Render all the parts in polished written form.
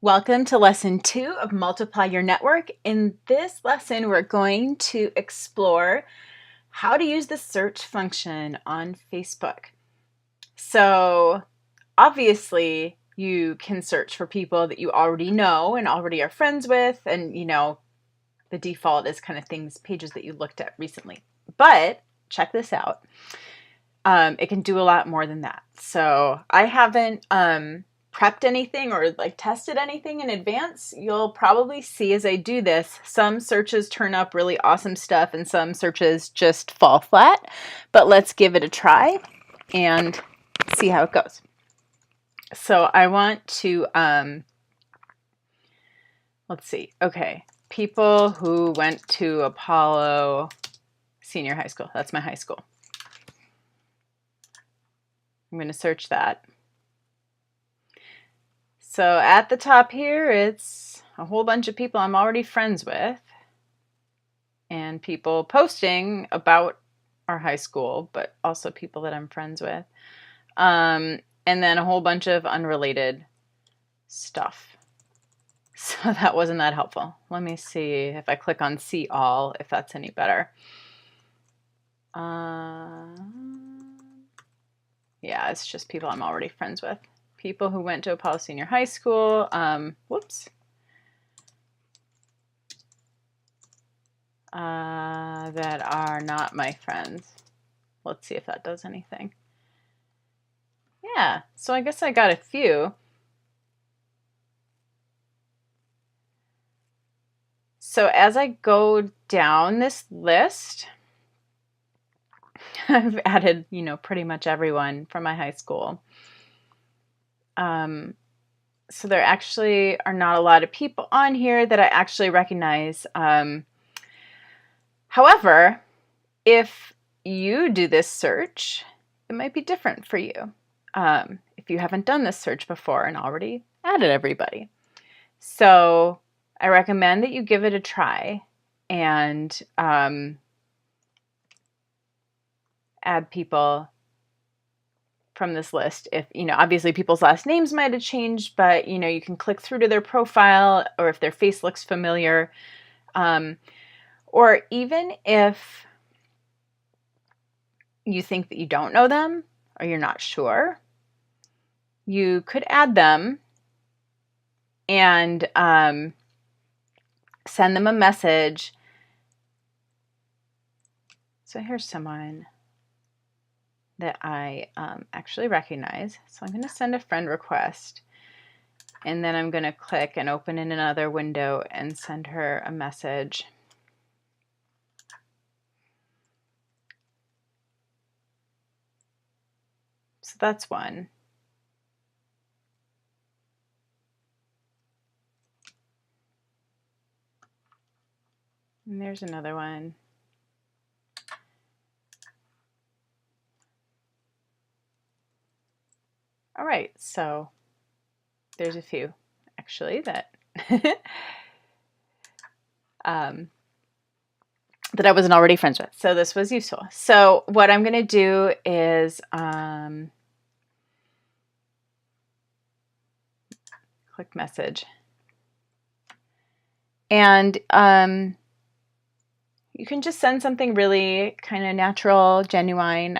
Welcome to lesson 2 of Multiply Your Network. In this lesson, we're going to explore how to use the search function on Facebook. So obviously, you can search for people that you already know and already are friends with, and the default is kind of pages that you looked at recently. But check this out. It can do a lot more than that. So I haven't prepped anything or tested anything in advance. You'll probably see as I do this, some searches turn up really awesome stuff and some searches just fall flat. But let's give it a try and see how it goes. So I want to, let's see. Okay. People who went to Apollo Senior High School. That's my high school. I'm going to search that. So at the top here, it's a whole bunch of people I'm already friends with and people posting about our high school, but also people that I'm friends with. And then a whole bunch of unrelated stuff. So that wasn't that helpful. Let me see if I click on see all, if that's any better. Yeah, it's just people I'm already friends with. People who went to Apollo Senior High School. Whoops. That are not my friends. Let's see if that does anything. Yeah, so I guess I got a few. So as I go down this list, I've added, pretty much everyone from my high school. So there actually are not a lot of people on here that I actually recognize. However, if you do this search, it might be different for you. If you haven't done this search before and already added everybody. So I recommend that you give it a try and add people from this list. If, obviously people's last names might have changed, but, you can click through to their profile or if their face looks familiar. Or even if you think that you don't know them or you're not sure, you could add them and send them a message. So here's someone that I actually recognize. So I'm going to send a friend request and then I'm going to click and open in another window and send her a message. So that's one. And there's another one. All right, so there's a few actually that that I wasn't already friends with. So this was useful. So what I'm going to do is click message. And you can just send something really kind of natural, genuine.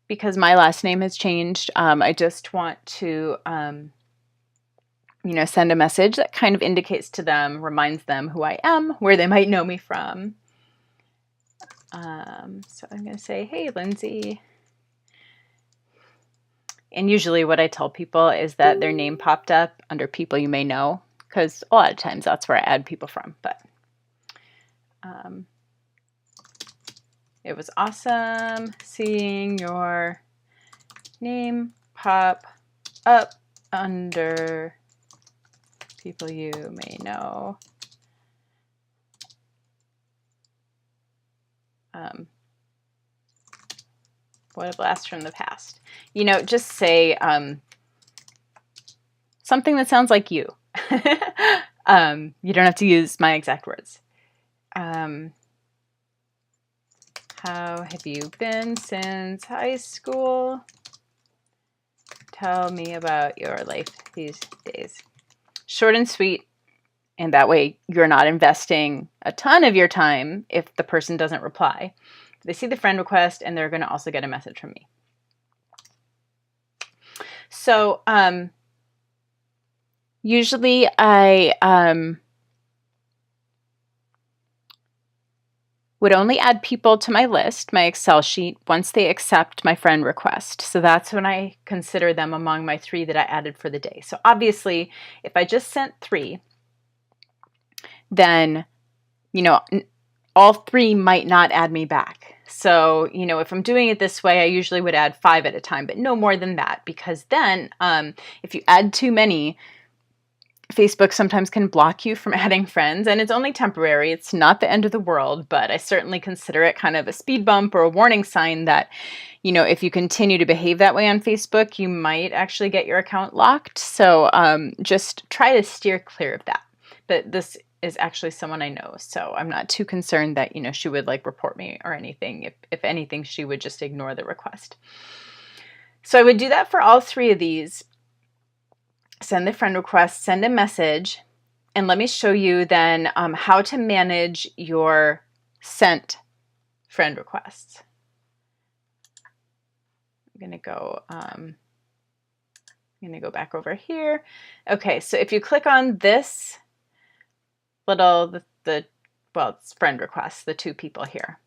Because my last name has changed, I just want to, send a message that kind of indicates to them, reminds them who I am, where they might know me from. So I'm going to say, hey, Lindsay. And usually what I tell people is that their name popped up under people you may know, because a lot of times that's where I add people from. But it was awesome seeing your name pop up under people you may know. What a blast from the past. Just say something that sounds like you. You don't have to use my exact words. How have you been since high school? Tell me about your life these days. Short and sweet. And that way you're not investing a ton of your time if the person doesn't reply. They see the friend request and they're going to also get a message from me. So usually I would only add people to my list, my Excel sheet, once they accept my friend request. So that's when I consider them among my 3 that I added for the day. So obviously, if I just sent 3, then, you know, all 3 might not add me back. So, you know, if I'm doing it this way, I usually would add 5 at a time, but no more than that, because then if you add too many, Facebook sometimes can block you from adding friends, and it's only temporary. It's not the end of the world, but I certainly consider it kind of a speed bump or a warning sign that, you know, if you continue to behave that way on Facebook, you might actually get your account locked. So just try to steer clear of that. But this is actually someone I know, so I'm not too concerned that, you know, she would like report me or anything. If anything, she would just ignore the request. So I would do that for all 3 of these. Send the friend request, send a message, and let me show you then how to manage your sent friend requests. I'm going to go back over here. Okay, so if you click on this little, well, it's friend requests, the 2 people here.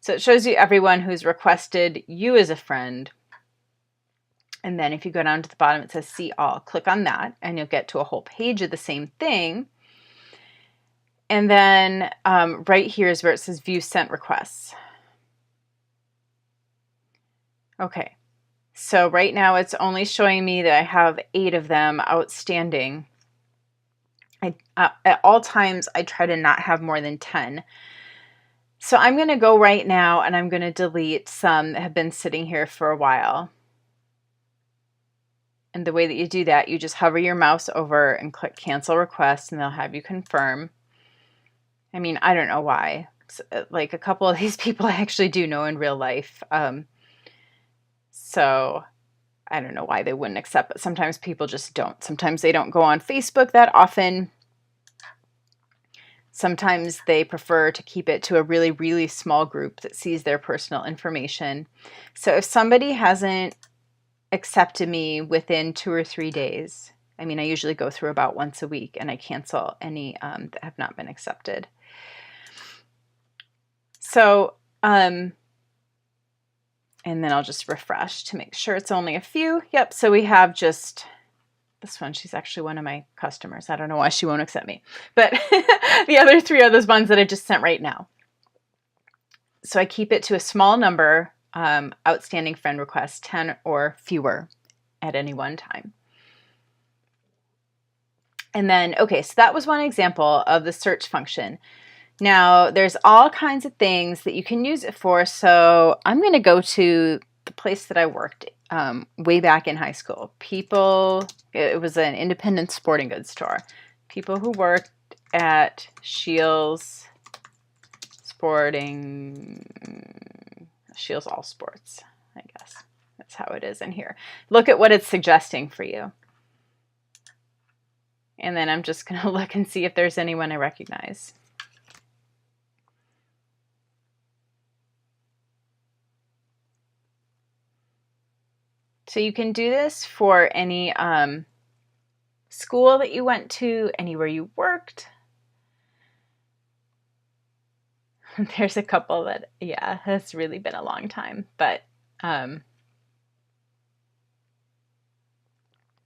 So it shows you everyone who's requested you as a friend. And then if you go down to the bottom, it says see all. Click on that and you'll get to a whole page of the same thing. And then right here is where it says view sent requests. Okay, so right now it's only showing me that I have 8 of them outstanding. At all times, I try to not have more than 10. So I'm going to go right now and I'm going to delete some that have been sitting here for a while. And the way that you do that, you just hover your mouse over and click cancel request and they'll have you confirm. I mean, I don't know why. Like a couple of these people I actually do know in real life. So I don't know why they wouldn't accept, but sometimes people just don't. Sometimes they don't go on Facebook that often. Sometimes they prefer to keep it to a really, really small group that sees their personal information. So if somebody hasn't accepted me within 2 or 3 days, I mean, I usually go through about once a week and I cancel any that have not been accepted. So, and then I'll just refresh to make sure it's only a few. Yep, so we have just this one. She's actually one of my customers. I don't know why she won't accept me, but the other 3 are those ones that I just sent right now. So I keep it to a small number, outstanding friend requests, 10 or fewer at any one time. And then, okay, so that was one example of the search function. Now, there's all kinds of things that you can use it for. So I'm going to go to the place that I worked way back in high school. It was an independent sporting goods store. People who worked at Scheels Scheels All Sports, I guess. That's how it is in here. Look at what it's suggesting for you. And then I'm just going to look and see if there's anyone I recognize. So you can do this for any school that you went to, anywhere you worked. There's a couple that, yeah, has really been a long time, but and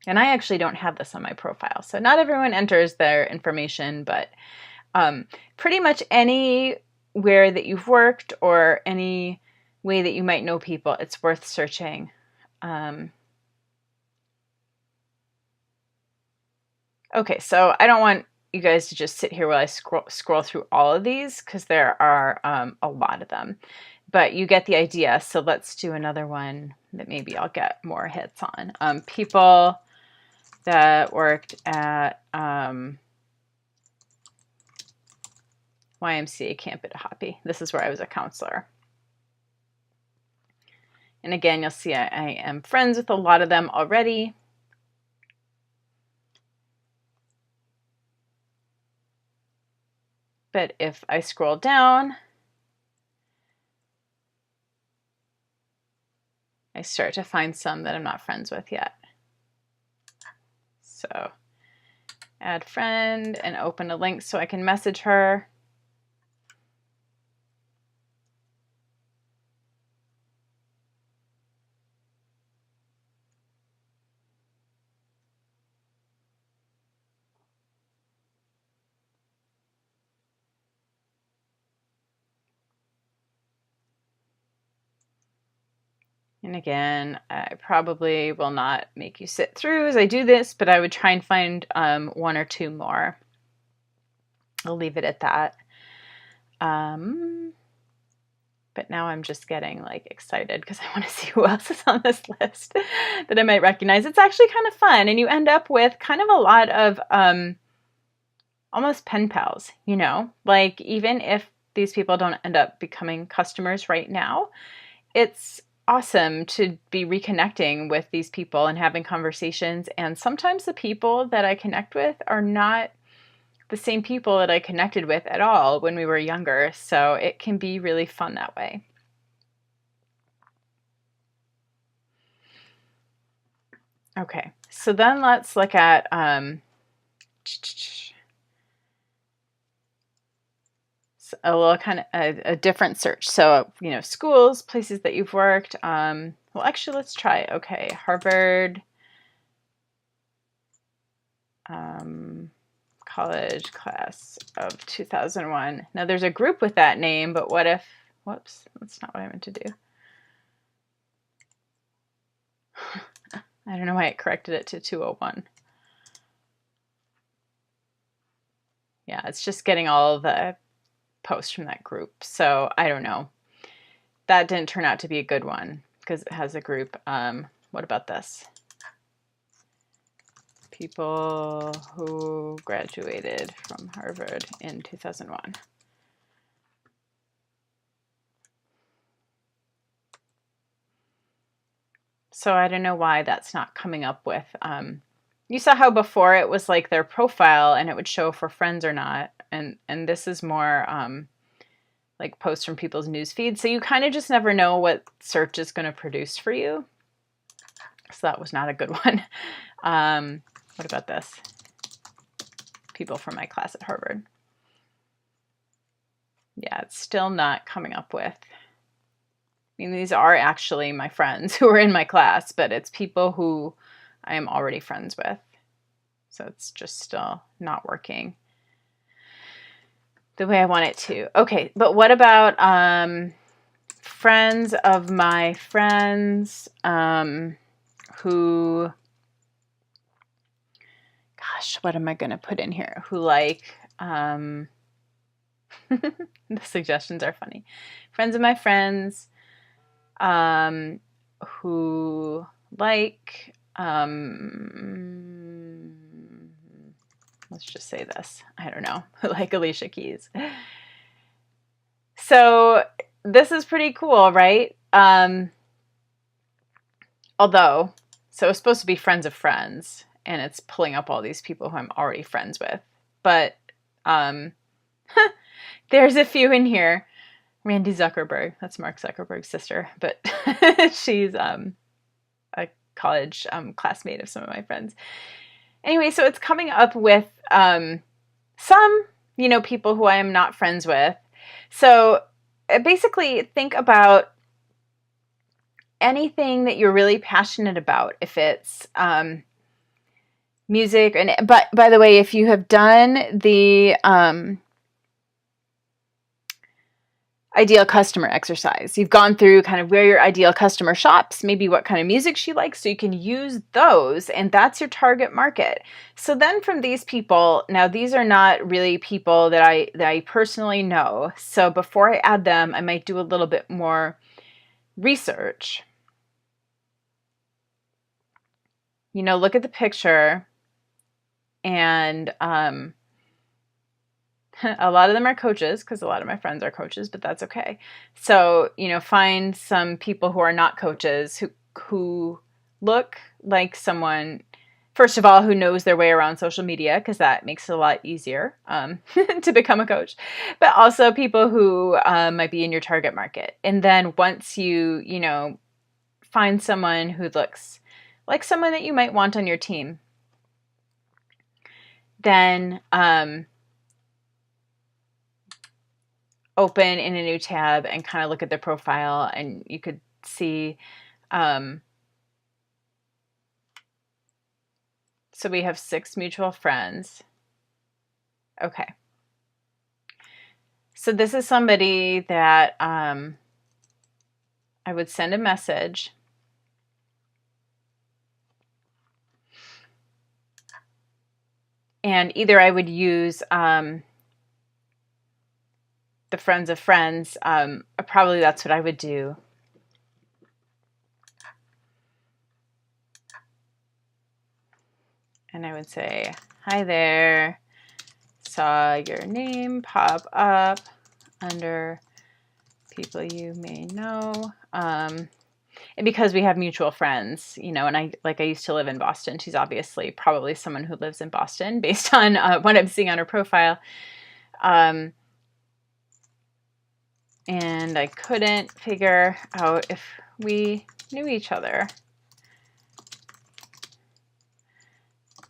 I actually don't have this on my profile, so not everyone enters their information, but pretty much anywhere that you've worked or any way that you might know people, it's worth searching. Okay, so I don't want you guys to just sit here while I scroll through all of these because there are a lot of them, but you get the idea. So let's do another one that maybe I'll get more hits on. People that worked at YMCA Camp at Hoppy. This is where I was a counselor. And again, you'll see I am friends with a lot of them already. But if I scroll down, I start to find some that I'm not friends with yet. So add friend and open a link so I can message her. And again, I probably will not make you sit through as I do this, but I would try and find one or two more. I'll leave it at that. But now I'm just getting like excited because I want to see who else is on this list that I might recognize. It's actually kind of fun, and you end up with kind of a lot of almost pen pals, you know? Like even if these people don't end up becoming customers right now, it's awesome to be reconnecting with these people and having conversations. And sometimes the people that I connect with are not the same people that I connected with at all when we were younger. So it can be really fun that way. Okay, so then let's look at a little kind of a different search. So, you know, schools, places that you've worked. Well, actually, let's try. Okay, Harvard college class of 2001. Now, there's a group with that name, but what if, whoops, that's not what I meant to do. I don't know why it corrected it to 201. Yeah, it's just getting all the posts from that group. So I don't know. That didn't turn out to be a good one because it has a group. What about this? People who graduated from Harvard in 2001. So I don't know why that's not coming up with. You saw how before it was like their profile and it would show for friends or not. And this is more like posts from people's news feeds. So you kind of just never know what search is going to produce for you. So that was not a good one. What about this? People from my class at Harvard. Yeah, it's still not coming up with. I mean, these are actually my friends who are in my class, but it's people who I am already friends with. So it's just still not working the way I want it to. Okay, but what about friends of my friends who, gosh, what am I going to put in here? Who like, the suggestions are funny. Friends of my friends who like, let's just say this, I don't know, like Alicia Keys. So this is pretty cool, right? Although, so it's supposed to be friends of friends, and it's pulling up all these people who I'm already friends with. But there's a few in here. Randy Zuckerberg, that's Mark Zuckerberg's sister, but she's a college classmate of some of my friends. Anyway, so it's coming up with some, you know, people who I am not friends with. So basically think about anything that you're really passionate about. If it's music, and but by the way, if you have done the ideal customer exercise, you've gone through kind of where your ideal customer shops, maybe what kind of music she likes, so you can use those, and that's your target market. So then from these people, now these are not really people that I personally know, so before I add them, I might do a little bit more research. You know, look at the picture and A lot of them are coaches because a lot of my friends are coaches, but that's okay. So, find some people who are not coaches who look like someone, first of all, who knows their way around social media, because that makes it a lot easier to become a coach, but also people who might be in your target market. And then once you find someone who looks like someone that you might want on your team, then open in a new tab and kind of look at their profile, and you could see. So we have 6 mutual friends. Okay. So this is somebody that I would send a message. And either I would use the friends of friends. Probably that's what I would do. And I would say, hi there, saw your name pop up under people you may know. And because we have mutual friends, and I used to live in Boston. She's obviously probably someone who lives in Boston based on what I'm seeing on her profile. And I couldn't figure out if we knew each other.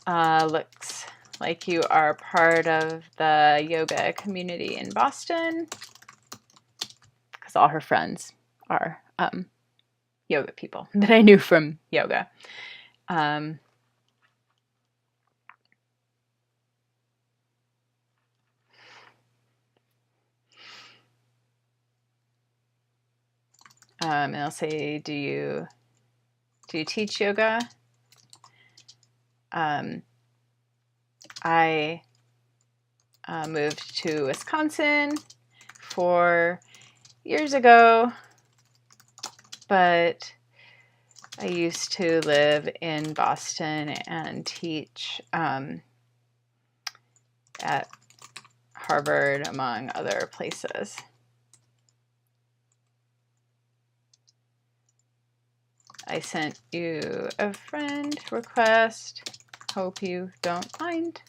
Looks like you are part of the yoga community in Boston, because all her friends are yoga people that I knew from yoga. And I'll say, do you teach yoga? I moved to Wisconsin 4 years ago, but I used to live in Boston and teach at Harvard, among other places. I sent you a friend request. Hope you don't mind.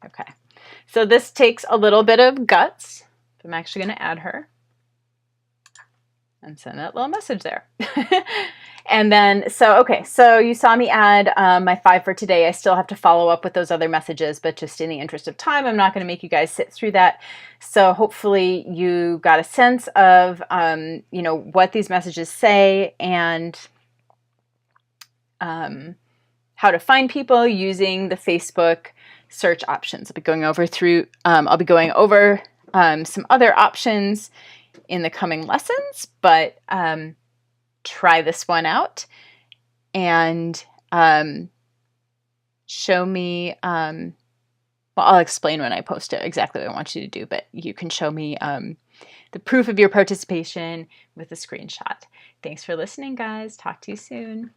Okay. So this takes a little bit of guts. I'm actually going to add her and send that little message there. And then, so you saw me add my 5 for today. I still have to follow up with those other messages, but just in the interest of time, I'm not going to make you guys sit through that. So hopefully you got a sense of, what these messages say, and how to find people using the Facebook search options. I'll be going over some other options in the coming lessons, but try this one out and show me, well, I'll explain when I post it exactly what I want you to do, but you can show me the proof of your participation with a screenshot. Thanks for listening, guys. Talk to you soon.